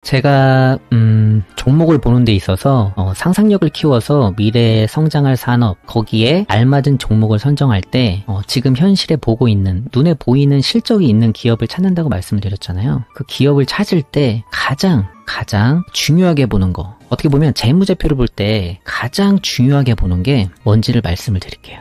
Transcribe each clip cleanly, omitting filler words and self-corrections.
제가 종목을 보는 데 있어서 상상력을 키워서 미래에 성장할 산업, 거기에 알맞은 종목을 선정할 때 지금 현실에 보고 있는, 눈에 보이는 실적이 있는 기업을 찾는다고 말씀을 드렸잖아요. 그 기업을 찾을 때 가장 중요하게 보는 거, 어떻게 보면 재무제표를 볼 때 가장 중요하게 보는 게 뭔지를 말씀을 드릴게요.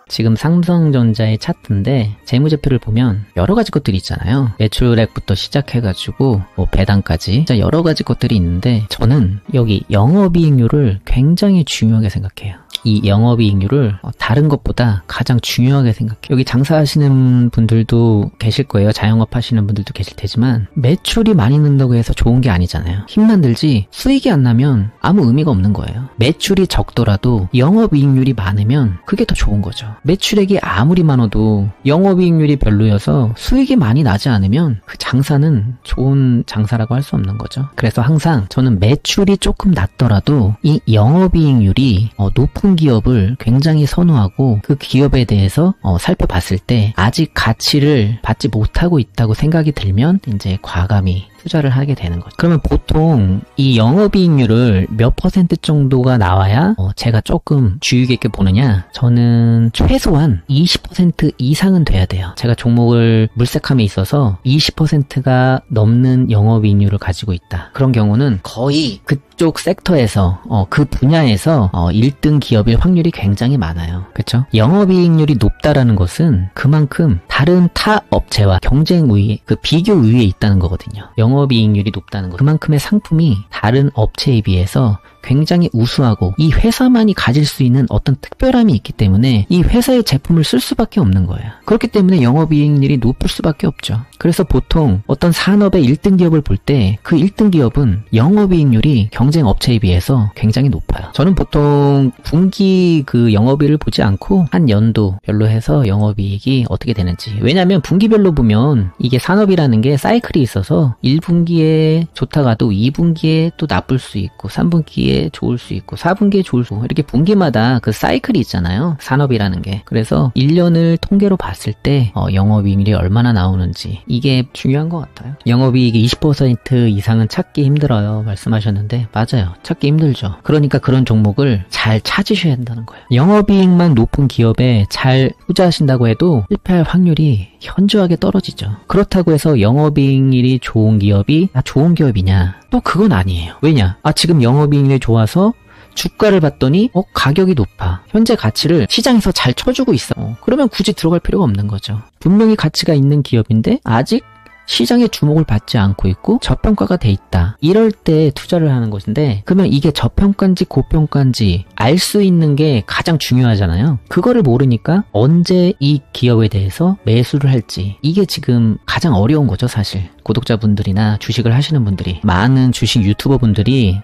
지금 삼성전자의 차트인데 재무제표를 보면 여러 가지 것들이 있잖아요. 매출액부터 시작해가지고 배당까지 진짜 여러 가지 것들이 있는데, 저는 여기 영업이익률을 굉장히 중요하게 생각해요. 이 영업이익률을 다른 것보다 가장 중요하게 생각해요. 여기 장사하시는 분들도 계실 거예요. 자영업 하시는 분들도 계실 테지만, 매출이 많이 는다고 해서 좋은 게 아니잖아요. 힘만 들지 수익이 안 나면 아무 의미가 없는 거예요. 매출이 적더라도 영업이익률이 많으면 그게 더 좋은 거죠. 매출액이 아무리 많아도 영업이익률이 별로여서 수익이 많이 나지 않으면 그 장사는 좋은 장사라고 할 수 없는 거죠. 그래서 항상 저는 매출이 조금 낮더라도 이 영업이익률이 높은 기업을 굉장히 선호하고, 그 기업에 대해서 살펴봤을 때 아직 가치를 받지 못하고 있다고 생각이 들면 이제 과감히 투자를 하게 되는 거죠. 그러면 보통 이 영업이익률을 몇 퍼센트 정도가 나와야 제가 조금 주의 깊게 보느냐? 저는 최소한 20% 이상은 돼야 돼요. 제가 종목을 물색함에 있어서 20%가 넘는 영업이익률을 가지고 있다. 그런 경우는 거의 그쪽 섹터에서 그 분야에서 1등 기업일 확률이 굉장히 많아요. 그렇죠? 영업이익률이 높다라는 것은 그만큼 다른 타 업체와 경쟁 우위에, 그 비교 우위에 있다는 거거든요. 영업이익률이 높다는 것, 그만큼의 상품이 다른 업체에 비해서 굉장히 우수하고 이 회사만이 가질 수 있는 어떤 특별함이 있기 때문에 이 회사의 제품을 쓸 수밖에 없는 거예요. 그렇기 때문에 영업이익률이 높을 수밖에 없죠. 그래서 보통 어떤 산업의 1등 기업을 볼 때 그 1등 기업은 영업이익률이 경쟁 업체에 비해서 굉장히 높아요. 저는 보통 분기 그 영업이익을 보지 않고 한 연도별로 해서 영업이익이 어떻게 되는지, 왜냐하면 분기별로 보면 이게 산업이라는 게 사이클이 있어서 1분기에 좋다가도 2분기에 또 나쁠 수 있고, 3분기에 좋을 수 있고, 4분기에 좋을 수 있고, 이렇게 분기마다 그 사이클이 있잖아요. 산업이라는 게. 그래서 1년을 통계로 봤을 때 영업이익률이 얼마나 나오는지, 이게 중요한 것 같아요. 영업이익이 20% 이상은 찾기 힘들어요 말씀하셨는데, 맞아요. 찾기 힘들죠. 그러니까 그런 종목을 잘 찾으셔야 한다는 거예요. 영업이익만 높은 기업에 잘 투자하신다고 해도 실패할 확률이 현저하게 떨어지죠. 그렇다고 해서 영업이익률이 좋은 기업이 좋은 기업이냐? 또 그건 아니에요. 왜냐? 지금 영업이익률이 좋아서 주가를 봤더니 가격이 높아. 현재 가치를 시장에서 잘 쳐주고 있어. 그러면 굳이 들어갈 필요가 없는 거죠. 분명히 가치가 있는 기업인데 아직 시장의 주목을 받지 않고 있고 저평가가 돼 있다. 이럴 때 투자를 하는 것인데, 그러면 이게 저평가인지 고평가인지 알 수 있는 게 가장 중요하잖아요. 그거를 모르니까 언제 이 기업에 대해서 매수를 할지, 이게 지금 가장 어려운 거죠, 사실. 구독자분들이나 주식을 하시는 분들이, 많은 주식 유튜버 분들이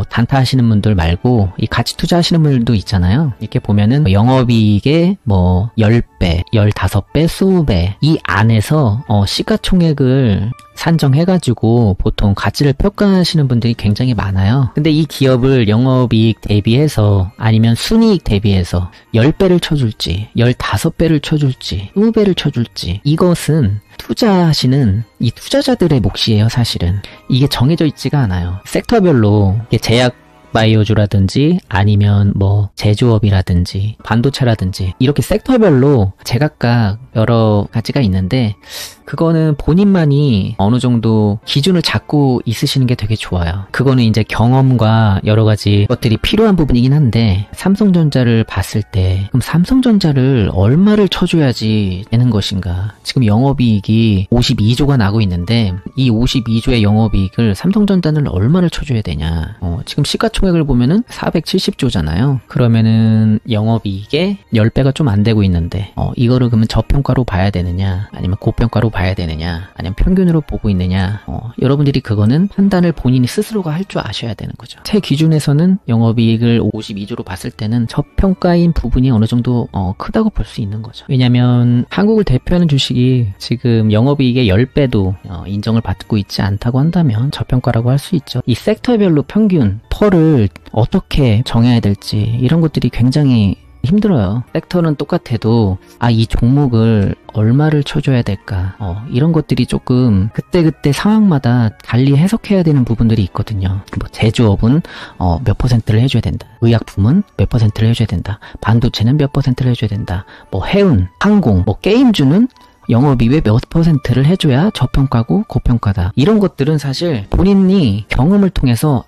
단타 하시는 분들 말고 이 가치 투자하시는 분들도 있잖아요. 이렇게 보면은 영업이익의 10배, 15배, 20배 이 안에서 시가총액을 산정해가지고 보통 가치를 평가하시는 분들이 굉장히 많아요. 근데 이 기업을 영업이익 대비해서 아니면 순이익 대비해서 10배를 쳐줄지 15배를 쳐줄지 20배를 쳐줄지, 이것은 투자하시는 이 투자자들의 몫이에요. 사실은 이게 정해져 있지가 않아요. 섹터별로 제약 바이오주라든지 아니면 제조업이라든지 반도체라든지 이렇게 섹터별로 제각각 여러 가지가 있는데, 그거는 본인만이 어느 정도 기준을 잡고 있으시는 게 되게 좋아요. 그거는 이제 경험과 여러 가지 것들이 필요한 부분이긴 한데, 삼성전자를 봤을 때 그럼 삼성전자를 얼마를 쳐줘야지 되는 것인가? 지금 영업이익이 52조가 나고 있는데 이 52조의 영업이익을 삼성전자는 얼마를 쳐줘야 되냐? 지금 시가총액을 보면은 470조잖아요. 그러면은 영업이익의 10배가 좀 안 되고 있는데 이거를 그러면 저평가로 봐야 되느냐, 아니면 고평가로 봐야 되느냐, 아니면 평균으로 보고 있느냐, 여러분들이 그거는 판단을 본인이 스스로가 할 줄 아셔야 되는 거죠. 제 기준에서는 영업이익을 52조로 봤을 때는 저평가인 부분이 어느 정도 크다고 볼 수 있는 거죠. 왜냐면 한국을 대표하는 주식이 지금 영업이익의 10배도 인정을 받고 있지 않다고 한다면 저평가라고 할 수 있죠. 이 섹터별로 평균 펄을 어떻게 정해야 될지, 이런 것들이 굉장히 힘들어요. 섹터는 똑같아도 이 종목을 얼마를 쳐줘야 될까, 이런 것들이 조금 그때그때 상황마다 달리 해석해야 되는 부분들이 있거든요. 뭐 제조업은 몇 퍼센트를 해줘야 된다, 의약품은 몇 퍼센트를 해줘야 된다, 반도체는 몇 퍼센트를 해줘야 된다, 뭐 해운, 항공, 뭐 게임주는 영업이익의 몇 퍼센트를 해줘야 저평가고 고평가다. 이런 것들은 사실 본인이 경험을 통해서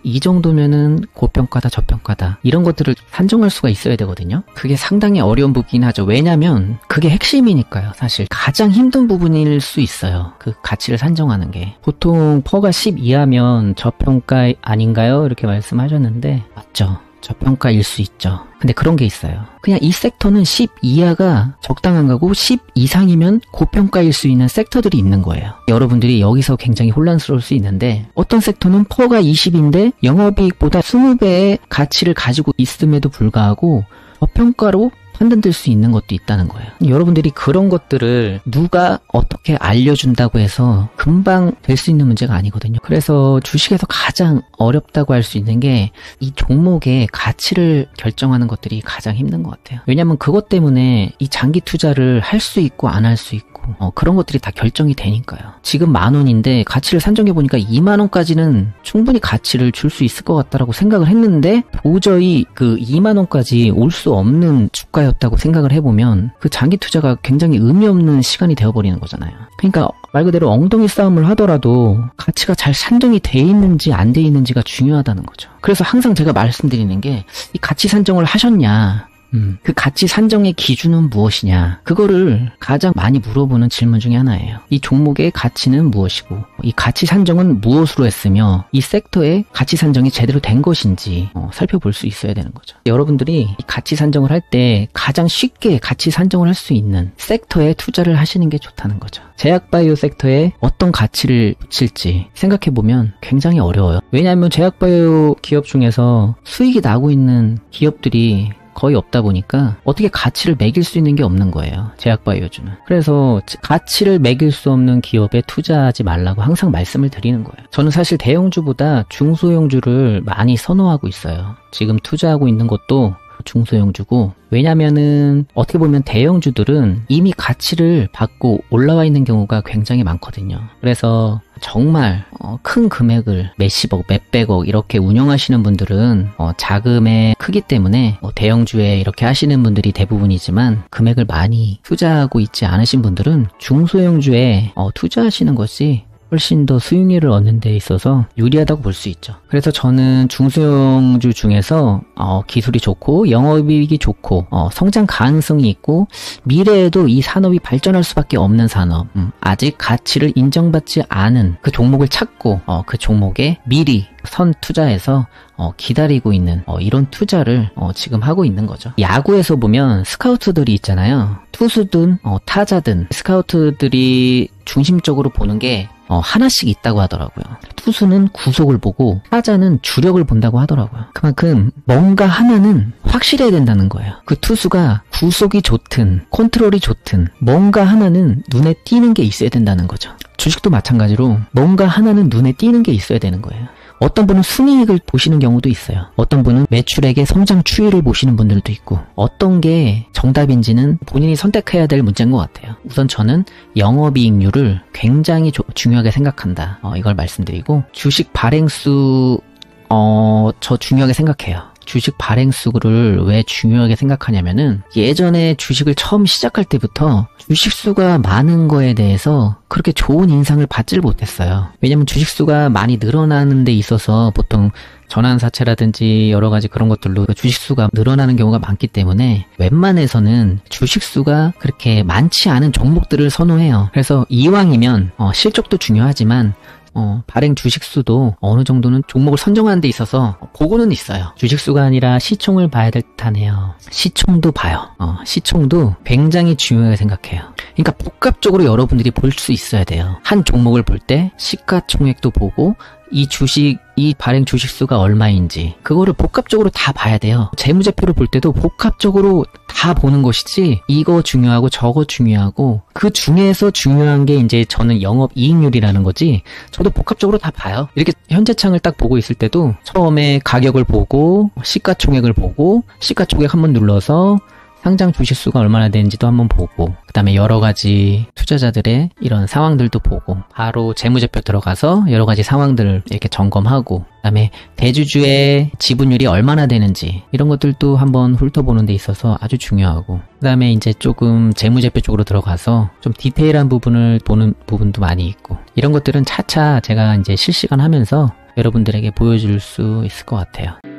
이 정도면은 고평가다 저평가다, 이런 것들을 산정할 수가 있어야 되거든요. 그게 상당히 어려운 부분이긴 하죠. 왜냐면 그게 핵심이니까요. 사실 가장 힘든 부분일 수 있어요. 그 가치를 산정하는 게. 보통 퍼가 10 이하면 저평가 아닌가요? 이렇게 말씀하셨는데 맞죠. 저평가일 수 있죠. 근데 그런 게 있어요. 그냥 이 섹터는 10 이하가 적당한 거고 10 이상이면 고평가일 수 있는 섹터들이 있는 거예요. 여러분들이 여기서 굉장히 혼란스러울 수 있는데, 어떤 섹터는 퍼가 20인데 영업이익보다 20배의 가치를 가지고 있음에도 불구하고 저평가로 판단될 수 있는 것도 있다는 거예요. 여러분들이 그런 것들을 누가 어떻게 알려준다고 해서 금방 될 수 있는 문제가 아니거든요. 그래서 주식에서 가장 어렵다고 할 수 있는 게 이 종목의 가치를 결정하는 것들이 가장 힘든 것 같아요. 왜냐면 그것 때문에 이 장기 투자를 할 수 있고 안 할 수 있고 그런 것들이 다 결정이 되니까요. 지금 10,000원인데 가치를 산정해보니까 20,000원까지는 충분히 가치를 줄 수 있을 것 같다라고 생각을 했는데, 도저히 그 20,000원까지 올 수 없는 주가였다고 생각을 해보면 그 장기 투자가 굉장히 의미 없는 시간이 되어버리는 거잖아요. 그러니까 말 그대로 엉덩이 싸움을 하더라도 가치가 잘 산정이 돼 있는지 안 돼 있는지가 중요하다는 거죠. 그래서 항상 제가 말씀드리는 게, 이 가치 산정을 하셨냐, 그 가치 산정의 기준은 무엇이냐, 그거를 가장 많이 물어보는 질문 중에 하나예요. 이 종목의 가치는 무엇이고, 이 가치 산정은 무엇으로 했으며, 이 섹터의 가치 산정이 제대로 된 것인지 살펴볼 수 있어야 되는 거죠. 여러분들이 이 가치 산정을 할 때 가장 쉽게 가치 산정을 할 수 있는 섹터에 투자를 하시는 게 좋다는 거죠. 제약바이오 섹터에 어떤 가치를 붙일지 생각해보면 굉장히 어려워요. 왜냐하면 제약바이오 기업 중에서 수익이 나고 있는 기업들이 거의 없다 보니까 어떻게 가치를 매길 수 있는 게 없는 거예요. 제약바이오주는. 그래서 가치를 매길 수 없는 기업에 투자하지 말라고 항상 말씀을 드리는 거예요. 저는 사실 대형주보다 중소형주를 많이 선호하고 있어요. 지금 투자하고 있는 것도 중소형주고, 왜냐면은 어떻게 보면 대형주들은 이미 가치를 받고 올라와 있는 경우가 굉장히 많거든요. 그래서 정말 큰 금액을 몇십억, 몇백억 이렇게 운영하시는 분들은 자금의 크기 때문에 대형주에 이렇게 하시는 분들이 대부분이지만, 금액을 많이 투자하고 있지 않으신 분들은 중소형주에 투자하시는 것이 훨씬 더 수익률을 얻는 데 있어서 유리하다고 볼 수 있죠. 그래서 저는 중소형주 중에서 기술이 좋고 영업이익이 좋고 성장 가능성이 있고 미래에도 이 산업이 발전할 수밖에 없는 산업, 아직 가치를 인정받지 않은 그 종목을 찾고 그 종목에 미리 선 투자해서 기다리고 있는 이런 투자를 지금 하고 있는 거죠. 야구에서 보면 스카우트들이 있잖아요. 투수든 타자든 스카우트들이 중심적으로 보는 게 하나씩 있다고 하더라고요. 투수는 구속을 보고 타자는 주력을 본다고 하더라고요. 그만큼 뭔가 하나는 확실해야 된다는 거예요. 그 투수가 구속이 좋든 컨트롤이 좋든 뭔가 하나는 눈에 띄는 게 있어야 된다는 거죠. 주식도 마찬가지로 뭔가 하나는 눈에 띄는 게 있어야 되는 거예요. 어떤 분은 순이익을 보시는 경우도 있어요. 어떤 분은 매출액의 성장 추이를 보시는 분들도 있고, 어떤 게 정답인지는 본인이 선택해야 될 문제인 것 같아요. 우선 저는 영업이익률을 굉장히 중요하게 생각한다, 이걸 말씀드리고, 주식 발행수 저 중요하게 생각해요. 주식 발행수를 왜 중요하게 생각하냐면은, 예전에 주식을 처음 시작할 때부터 주식수가 많은 거에 대해서 그렇게 좋은 인상을 받지를 못했어요. 왜냐면 주식수가 많이 늘어나는 데 있어서 보통 전환사채라든지 여러 가지 그런 것들로 주식수가 늘어나는 경우가 많기 때문에 웬만해서는 주식수가 그렇게 많지 않은 종목들을 선호해요. 그래서 이왕이면 실적도 중요하지만 발행 주식수도 어느 정도는 종목을 선정하는 데 있어서 그거는 있어요. 주식수가 아니라 시총을 봐야 될 듯하네요. 시총도 봐요. 시총도 굉장히 중요하게 생각해요. 그러니까 복합적으로 여러분들이 볼 수 있어야 돼요. 한 종목을 볼 때 시가총액도 보고 이 주식, 이 발행 주식수가 얼마인지 그거를 복합적으로 다 봐야 돼요. 재무제표를 볼 때도 복합적으로 다 보는 것이지 이거 중요하고 저거 중요하고 그 중에서 중요한 게 이제 저는 영업이익률이라는 거지 저도 복합적으로 다 봐요. 이렇게 현재창을 딱 보고 있을 때도 처음에 가격을 보고 시가총액을 보고 시가총액 한번 눌러서 상장 주식수가 얼마나 되는지도 한번 보고 그 다음에 여러 가지 투자자들의 이런 상황들도 보고 바로 재무제표 들어가서 여러 가지 상황들을 이렇게 점검하고 그 다음에 대주주의 지분율이 얼마나 되는지 이런 것들도 한번 훑어보는 데 있어서 아주 중요하고 그 다음에 이제 조금 재무제표 쪽으로 들어가서 좀 디테일한 부분을 보는 부분도 많이 있고 이런 것들은 차차 제가 이제 실시간 하면서 여러분들에게 보여줄 수 있을 것 같아요.